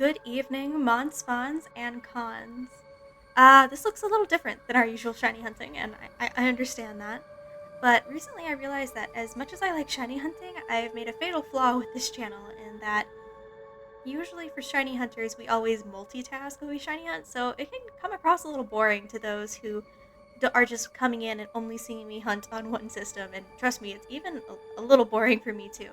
Good evening, Mons, Spawns, and Cons. This looks a little different than our usual shiny hunting, and I understand that. But recently I realized that as much as I like shiny hunting, I've made a fatal flaw with this channel in that usually for shiny hunters we always multitask when we shiny hunt, so it can come across a little boring to those who are just coming in and only seeing me hunt on one system, and trust me, it's even a little boring for me too.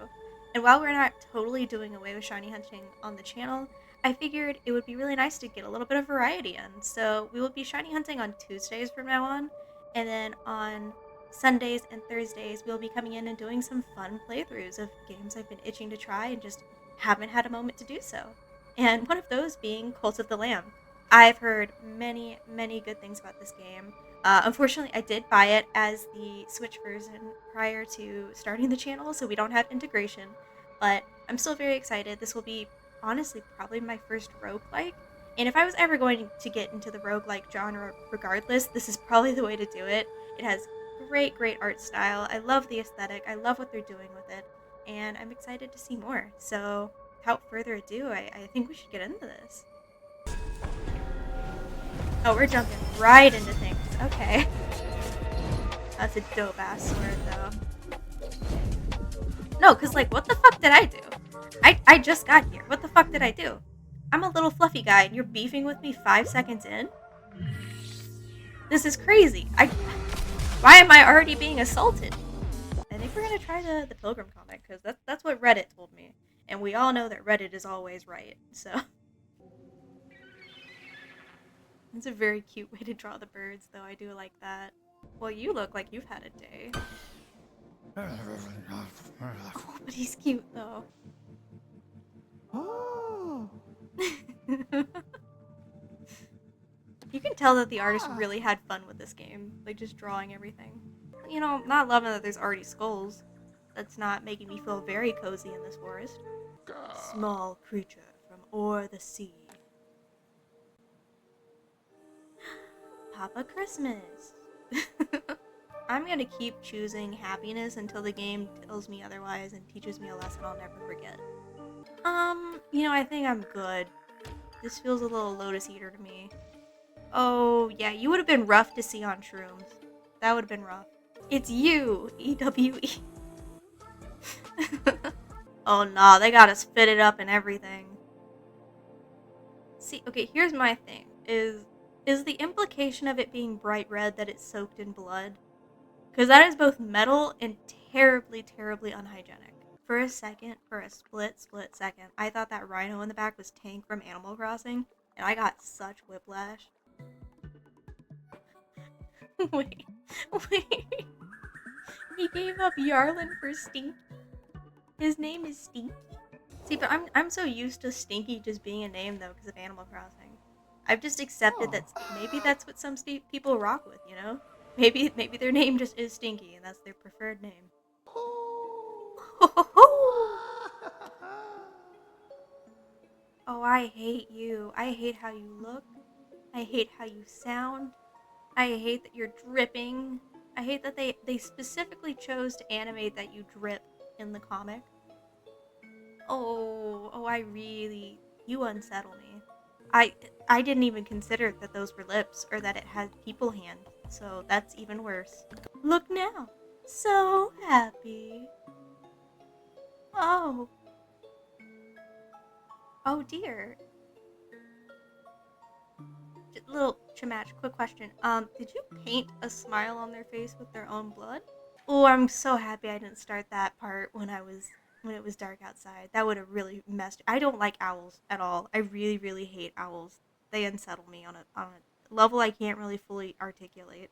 And while we're not totally doing away with shiny hunting on the channel, I figured it would be really nice to get a little bit of variety in. So we will be shiny hunting on Tuesdays from now on, and then on Sundays and Thursdays we'll be coming in and doing some fun playthroughs of games I've been itching to try and just haven't had a moment to do so. And one of those being Cult of the Lamb. I've heard many, many good things about this game. Unfortunately, I did buy it as the Switch version prior to starting the channel, so we don't have integration. But I'm still very excited. This will be, honestly, probably my first roguelike. And if I was ever going to get into the roguelike genre regardless, this is probably the way to do it. It has great, great art style. I love the aesthetic. I love what they're doing with it. And I'm excited to see more. So, without further ado, I think we should get into this. Oh, we're jumping right into things. Okay. That's a dope-ass sword, though. No, because, like, what the fuck did I do? I just got here. What the fuck did I do? I'm a little fluffy guy, and you're beefing with me 5 seconds in? This is crazy. Why am I already being assaulted? I think we're gonna try the Pilgrim comic, because that's what Reddit told me. And we all know that Reddit is always right, so... It's a very cute way to draw the birds, though. I do like that. Well, you look like you've had a day. But he's cute, though. Oh. You can tell that the artist really had fun with this game, like just drawing everything. You know, not loving that there's already skulls. That's not making me feel very cozy in this forest. Small creature from o'er the sea. Papa Christmas. I'm gonna keep choosing happiness until the game tells me otherwise and teaches me a lesson I'll never forget. I think I'm good. This feels a little Lotus Eater to me. Oh, yeah, you would have been rough to see on shrooms. That would have been rough. It's you, EWE. Oh, nah, they got us fitted up and everything. See, okay, here's my thing. Is the implication of it being bright red that it's soaked in blood? Because that is both metal and terribly, terribly unhygienic. For a second, for a split second, I thought that rhino in the back was Tank from Animal Crossing, and I got such whiplash. wait. He gave up Yarlin for Stinky. His name is Stinky. See, but I'm so used to Stinky just being a name, though, because of Animal Crossing. I've just accepted that maybe that's what some people rock with, you know? Maybe their name just is Stinky, and that's their preferred name. Oh, I hate you. I hate how you look. I hate how you sound. I hate that you're dripping. I hate that they specifically chose to animate that you drip in the comic. You unsettle me. I didn't even consider that those were lips or that it had people hand, so that's even worse. Look now. So happy. Oh. Oh dear. Little Chamatch, quick question. Did you paint a smile on their face with their own blood? Oh, I'm so happy I didn't start that part when it was dark outside. That would have really messed. I don't like owls at all. I really, really hate owls. They unsettle me on a level I can't really fully articulate.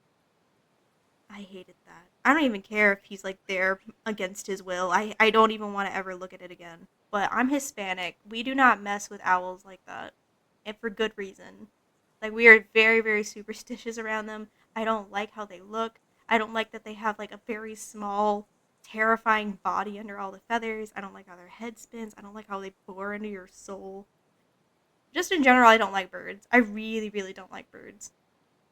I hated that. I don't even care if he's like there against his will. I don't even want to ever look at it again. But I'm Hispanic. We do not mess with owls like that. And for good reason. Like, we are very, very superstitious around them. I don't like how they look. I don't like that they have, like, a very small, terrifying body under all the feathers. I don't like how their head spins. I don't like how they bore into your soul. Just in general, I don't like birds. I really, really don't like birds.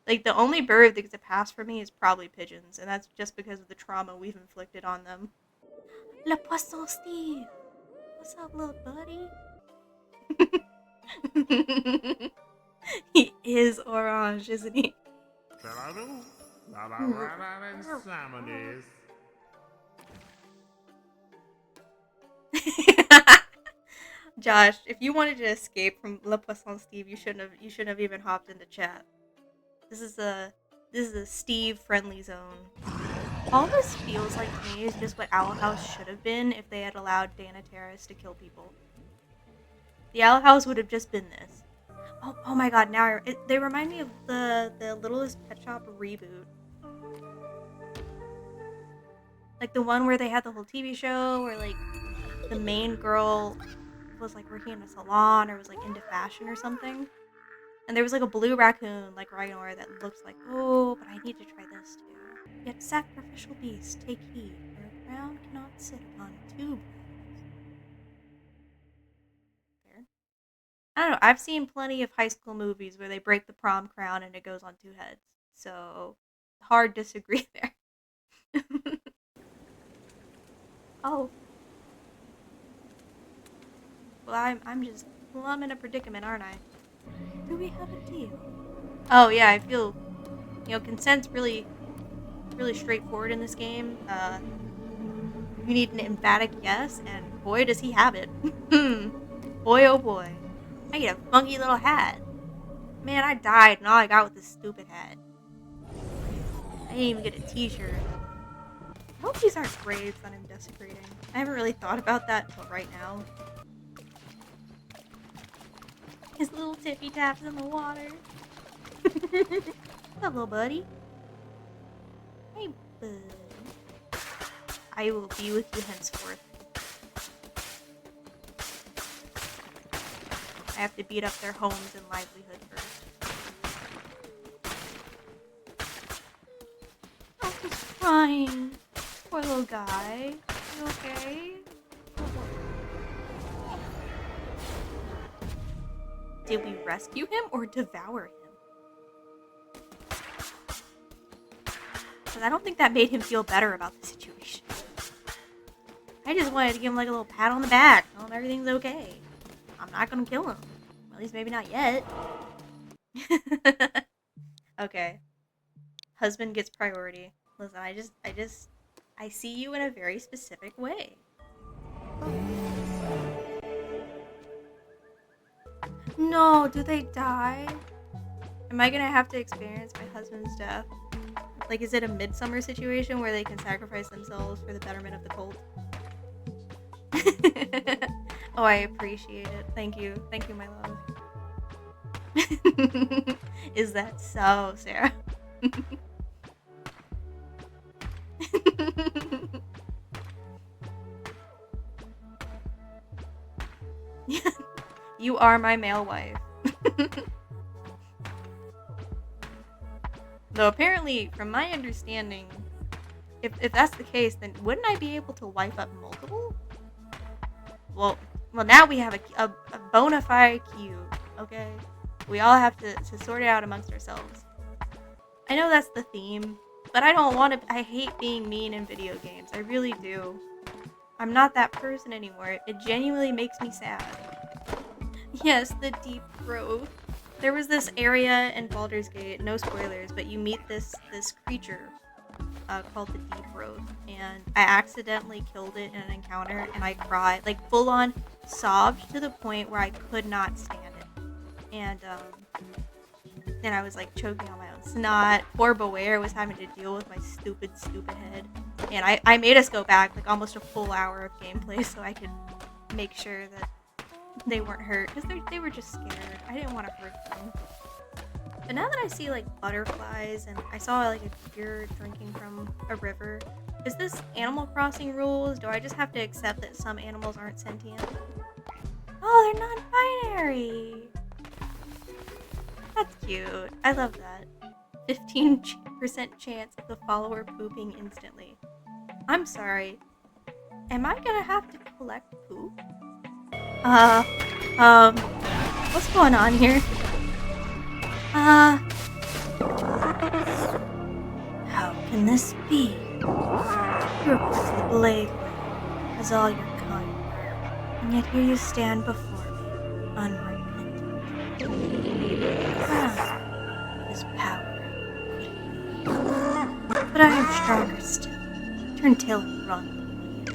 Like, the only bird that gets a pass for me is probably pigeons, and that's just because of the trauma we've inflicted on them. Le Poisson Steve! What's up, little buddy? He is orange, isn't he? Josh, if you wanted to escape from Le Poisson Steve, you shouldn't have even hopped into chat. This is a Steve friendly zone. All this feels like to me is just what Owl House should have been if they had allowed Dana Terrace to kill people. The Owl House would have just been this. Oh my god, now they remind me of the Littlest Pet Shop reboot. Like the one where they had the whole TV show where like the main girl was like working in a salon or was like into fashion or something. And there was like a blue raccoon like Rhinor that looks like, oh, but I need to try this too. Yet sacrificial beast, take heed, for a crown cannot sit upon two branches. Fair. I don't know, I've seen plenty of high school movies where they break the prom crown and it goes on two heads. So hard disagree there. Oh. Well, I'm in a predicament, aren't I? Do we have a deal? Oh yeah, I feel, consent's really straightforward in this game. You need an emphatic yes, and boy does he have it. Boy oh boy. I get a funky little hat. Man, I died and all I got was this stupid hat. I didn't even get a t-shirt. I hope these aren't graves that I'm desecrating. I haven't really thought about that until right now. His little tippy taps in the water. What's up, little buddy? Hey, bud. I will be with you henceforth. I have to beat up their homes and livelihood first. Oh, he's crying. Poor little guy. You okay? Did we rescue him or devour him? Because I don't think that made him feel better about the situation. I just wanted to give him like a little pat on the back. Tell him everything's okay. I'm not gonna kill him. At least maybe not yet. Okay. Husband gets priority. Listen, I see you in a very specific way. No, do they die? Am I gonna have to experience my husband's death? Like, is it a Midsummer situation where they can sacrifice themselves for the betterment of the cult? Oh, I appreciate it. Thank you. Thank you, my love. Is that so, Sarah? You are my male wife. Though apparently, from my understanding, if that's the case, then wouldn't I be able to wipe up multiple? Well, now we have a bona fide queue, okay? We all have to sort it out amongst ourselves. I know that's the theme, but I don't want to. I hate being mean in video games. I really do. I'm not that person anymore. It genuinely makes me sad. Yes, the deep growth. There was this area in Baldur's Gate, no spoilers, but you meet this creature called the Deep Growth, and I accidentally killed it in an encounter, and I cried, like full on sobbed to the point where I could not stand it. And then I was like choking on my own snot. Poor Beware was having to deal with my stupid head. And I made us go back like almost a full hour of gameplay so I could make sure that they weren't hurt, because they were just scared. I didn't want to hurt them. But now that I see like butterflies and I saw like a deer drinking from a river, is this Animal Crossing rules? Do I just have to accept that some animals aren't sentient? Oh, they're non-binary! That's cute. I love that. 15% chance of the follower pooping instantly. I'm sorry. Am I gonna have to collect poop? What's going on here? How can this be? You're the blade as all your kind, and yet here you stand before me, unrepentant. But I am stronger still. Turn tail and run.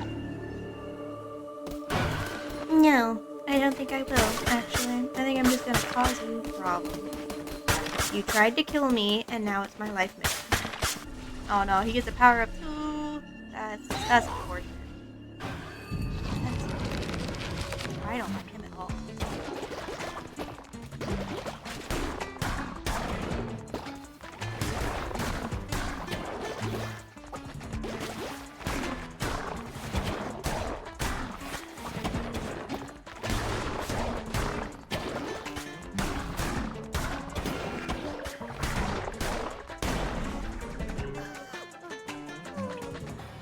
No, I don't think I will, actually. I think I'm just gonna cause you problems. You tried to kill me, and now it's my life mission. Oh no, he gets a power up too. That's unfortunate. I don't like him at all.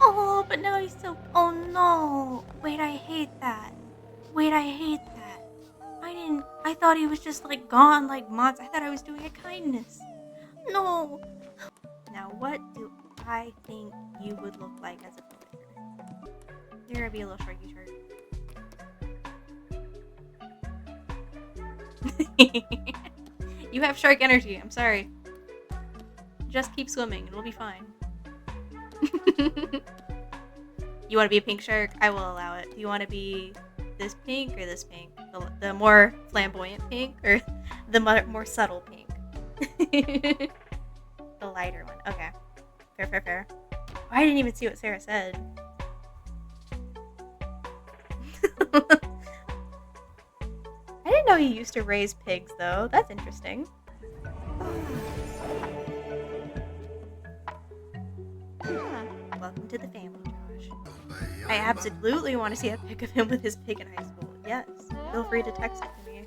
Oh, but now he's so... Oh no! Wait, I hate that. I thought he was just like gone like months. I thought I was doing a kindness. No! Now what do I think you would look like as a villager? You're gonna be a little sharky shark. You have shark energy, I'm sorry. Just keep swimming, it'll be fine. You want to be a pink shark? I will allow it. Do you want to be this pink or this pink? The more flamboyant pink or the more subtle pink? The lighter one. Okay. Fair. Oh, I didn't even see what Sarah said. I didn't know you used to raise pigs, though. That's interesting. Welcome to the family, Josh. I absolutely want to see a pic of him with his pig in high school. Yes, feel free to text it to me.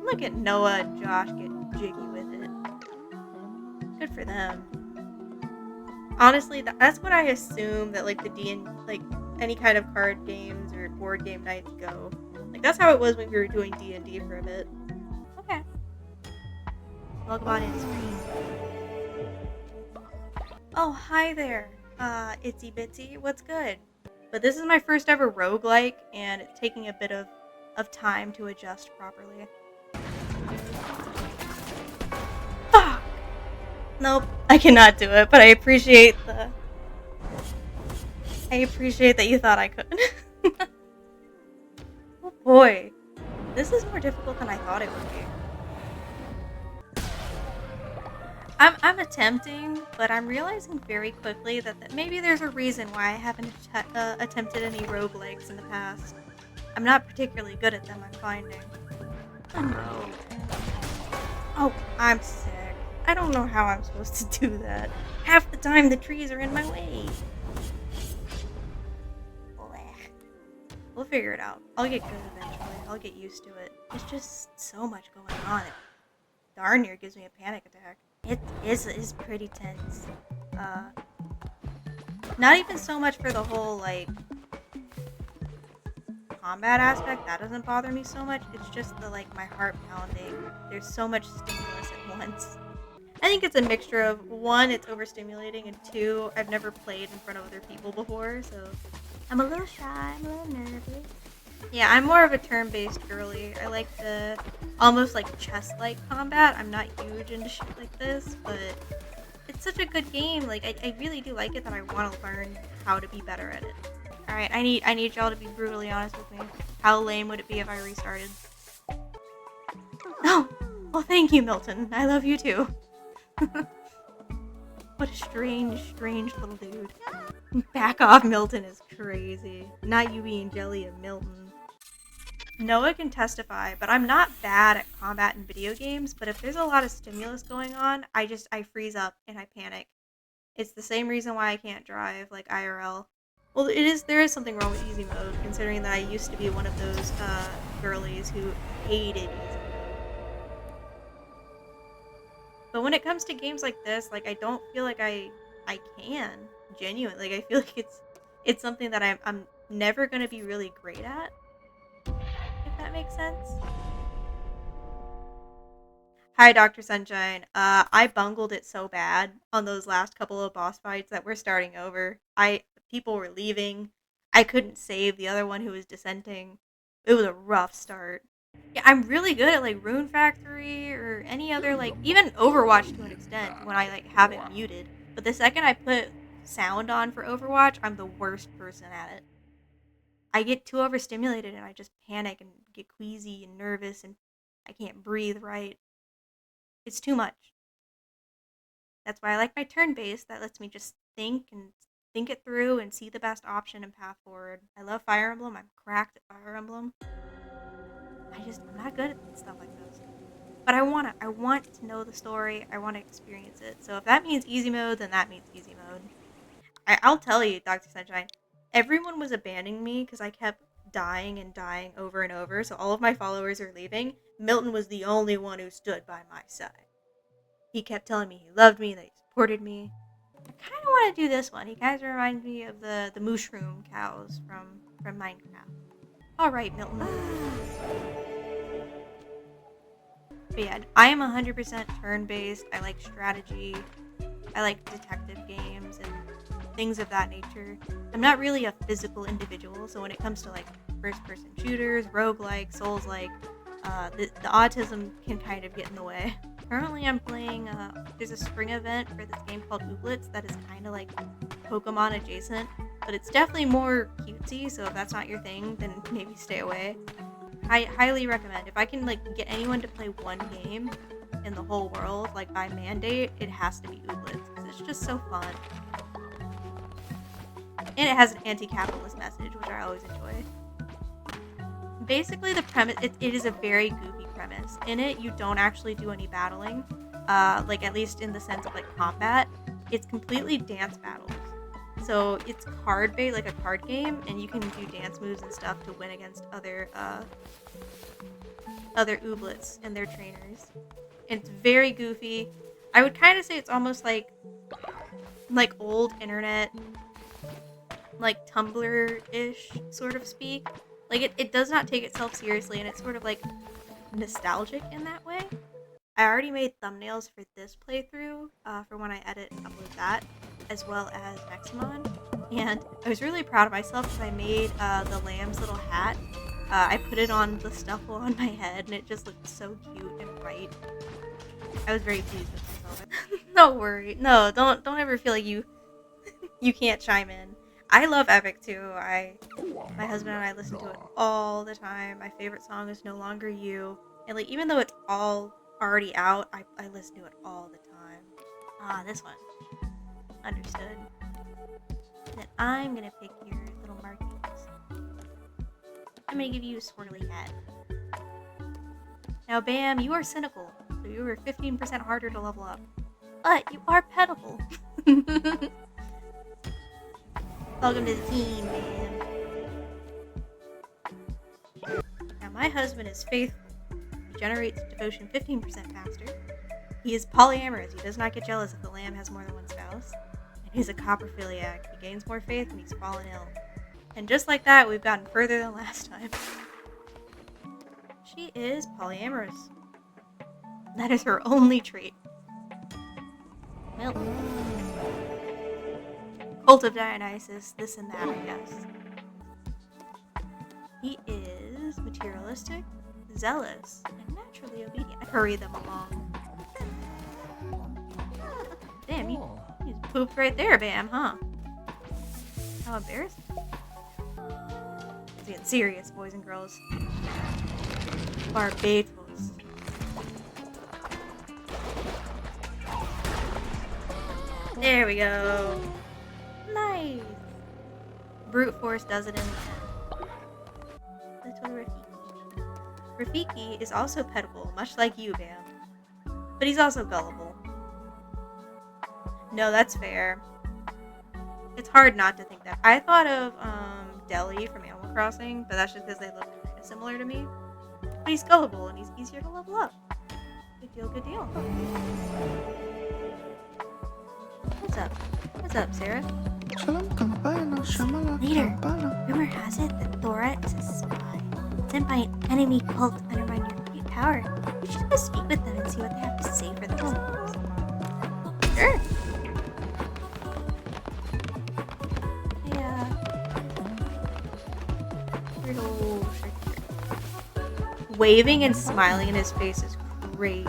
Look at Noah and Josh getting jiggy with it. Good for them. Honestly, that's what I assume that like the like any kind of card games or board game nights go. Like that's how it was when we were doing D&D for a bit. Okay. Welcome on in, screen. Oh, hi there. Itsy Bitsy, what's good? But this is my first ever roguelike, and it's taking a bit of time to adjust properly. Fuck! Nope, I cannot do it, but I appreciate that you thought I could. Oh boy. This is more difficult than I thought it would be. I'm attempting, but I'm realizing very quickly that maybe there's a reason why I haven't attempted any roguelikes in the past. I'm not particularly good at them, I'm finding. Oh no. Oh, I'm sick. I don't know how I'm supposed to do that. Half the time the trees are in my way. Blech. We'll figure it out. I'll get good eventually. I'll get used to it. There's just so much going on. It darn near gives me a panic attack. It is pretty tense. Not even so much for the whole, like, combat aspect. That doesn't bother me so much. It's just the, like, my heart pounding. There's so much stimulus at once. I think it's a mixture of, one, it's overstimulating, and two, I've never played in front of other people before, so I'm a little shy, I'm a little nervous. Yeah, I'm more of a turn-based girly. I like the almost like chess-like combat. I'm not huge into shit like this, but it's such a good game. Like, I really do like it that I want to learn how to be better at it. Alright, I need y'all to be brutally honest with me. How lame would it be if I restarted? Oh! Well, thank you, Milton. I love you too. What a strange little dude. Back off, Milton is crazy. Not you being jelly of Milton. Noah can testify, but I'm not bad at combat in video games, but if there's a lot of stimulus going on, I freeze up and I panic. It's the same reason why I can't drive, like IRL. Well, there is something wrong with easy mode, considering that I used to be one of those girlies who hated easy mode. But when it comes to games like this, like I don't feel like I can genuinely. Like I feel like it's something that I'm never gonna be really great at. If that makes sense. Hi, Dr. Sunshine. I bungled it so bad on those last couple of boss fights that we're starting over. People were leaving. I couldn't save the other one who was dissenting. It was a rough start. Yeah, I'm really good at like Rune Factory or any other like even Overwatch to an extent when I like have it muted. But the second I put sound on for Overwatch, I'm the worst person at it. I get too overstimulated and I just panic and get queasy and nervous and I can't breathe right. It's too much. That's why I like my turn-based. That lets me just think it through and see the best option and path forward. I love Fire Emblem. I'm cracked at Fire Emblem. I'm not good at stuff like this. But I want to know the story. I want to experience it. So if that means easy mode, then that means easy mode. I'll tell you, Dr. Sunshine, everyone was abandoning me because I kept dying and dying over and over. So all of my followers are leaving. Milton was the only one who stood by my side. He kept telling me he loved me, that he supported me. I kind of want to do this one. He kind of reminds me of the mushroom cows from Minecraft. All right, Milton. But yeah, I am 100% turn-based. I like strategy. I like detective games and things of that nature. I'm not really a physical individual, so when it comes to like first-person shooters, roguelike, souls-like, the autism can kind of get in the way. Currently, I'm playing. There's a spring event for this game called Ooblets that is kind of like Pokemon adjacent, but it's definitely more cutesy. So if that's not your thing, then maybe stay away. I highly recommend. If I can like get anyone to play one game in the whole world, like by mandate, it has to be Ooblets because it's just so fun. And it has an anti-capitalist message, which I always enjoy. Basically, the premise, it is a very goofy premise. In it, you don't actually do any battling, like at least in the sense of like combat. It's completely dance battles. So it's card-based, like a card game, and you can do dance moves and stuff to win against other Ooblets and their trainers. And it's very goofy. I would kind of say it's almost like old internet, like Tumblr-ish sort of speak. Like it does not take itself seriously, and it's sort of like nostalgic in that way. I already made thumbnails for this playthrough for when I edit and upload that, as well as Nexomon. And I was really proud of myself because I made the lamb's little hat. I put it on the stuffle on my head, and it just looked so cute and bright. I was very pleased with myself. No worry. No, don't ever feel like you can't chime in. I love Epic too. My husband and I listen to it all the time. My favorite song is No Longer You. And like even though it's all already out, I listen to it all the time. Ah, this one. Understood. And then I'm gonna pick your little markings. I'm gonna give you a swirly head. Now Bam, you are cynical, so you are 15% harder to level up. But you are petable. Welcome to the team, man. Now, my husband is faithful. He generates devotion 15% faster. He is polyamorous. He does not get jealous if the lamb has more than one spouse. And he's a coprophiliac. He gains more faith when he's fallen ill. And just like that, we've gotten further than last time. She is polyamorous. That is her only trait. Well, Cult of Dionysus, this and that, I guess. He is materialistic, zealous, and naturally obedient. I hurry them along. Damn, you just pooped right there, Bam, huh? How embarrassing. It's getting serious, boys and girls. Barbados. There we go. Nice. Brute force does it in the end. Little Rafiki. Rafiki is also petable, much like you, Bam. But he's also gullible. No, that's fair. It's hard not to think that. I thought of Deli from Animal Crossing, but that's just because they look kind of similar to me. But he's gullible and he's easier to level up. Good deal, good deal. What's up? What's up, Sarah? Later, rumor has it that Thora is a spy, sent by an enemy cult to undermine your great power. You should go speak with them and see what they have to say for themselves. Sure. Yeah. Weird old shirt. Waving and smiling in his face is crazy.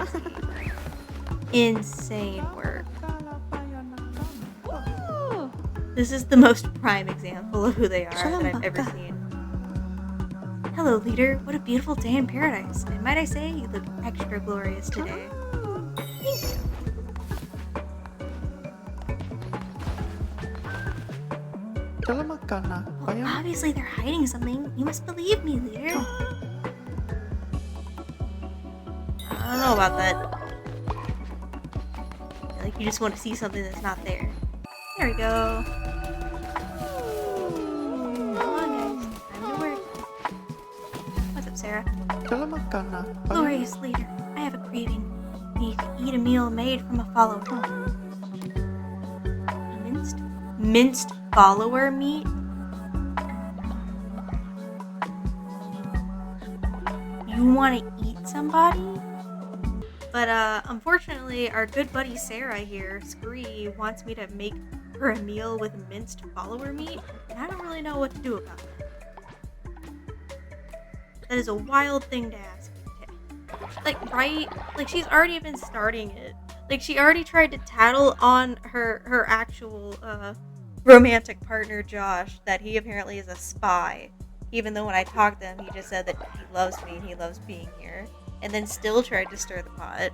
Insane work. This is the most prime example of who they are that Solang I've ever baka. seen. Hello, leader. What a beautiful day in paradise. And might I say, you look extra glorious today. Thank you. Talamak ka na. Well, obviously they're hiding something. You must believe me, leader. I don't know about that. I feel like you just want to see something that's not there. There we go. Come on, guys. Time to work. What's up, Sarah? Talamak ka na. Glorious leader, I have a craving. I need to eat a meal made from a follower. Minced follower meat? You want to eat somebody? But unfortunately, our good buddy Sarah here, Scree, wants me to make her a meal with minced follower meat, and I don't really know what to do about that. That is a wild thing to ask. Like, right? Like, she's already been starting it. Like, she already tried to tattle on her actual romantic partner, Josh, that he apparently is a spy. Even though when I talked to him, he just said that he loves me and he loves being here. And then still tried to stir the pot.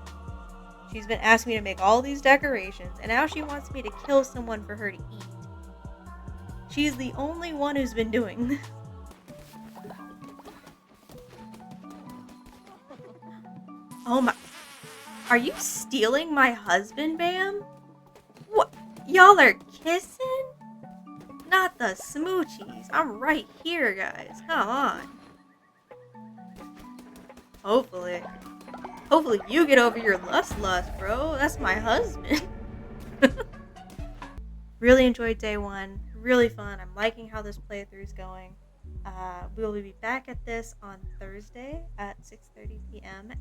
She's been asking me to make all these decorations, and now she wants me to kill someone for her to eat. She's the only one who's been doing this. Oh my... Are you stealing my husband, Bam? What? Y'all are kissing? Not the smoochies. I'm right here, guys. Come on. Hopefully you get over your lust, bro. That's my husband. Really enjoyed day one. Really fun. I'm liking how this playthrough is going. We will be back at this on Thursday at 6:30 p.m.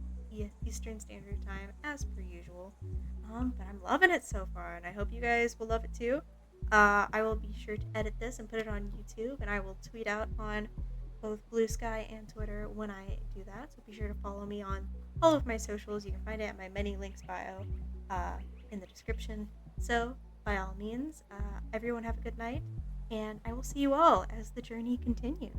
Eastern Standard Time, as per usual. But I'm loving it so far, and I hope you guys will love it too. I will be sure to edit this and put it on YouTube, and I will tweet out on both Blue Sky and Twitter when I do that. So be sure to follow me on all of my socials. You can find it at my many links bio in the description. So by all means, everyone have a good night, and I will see you all as the journey continues.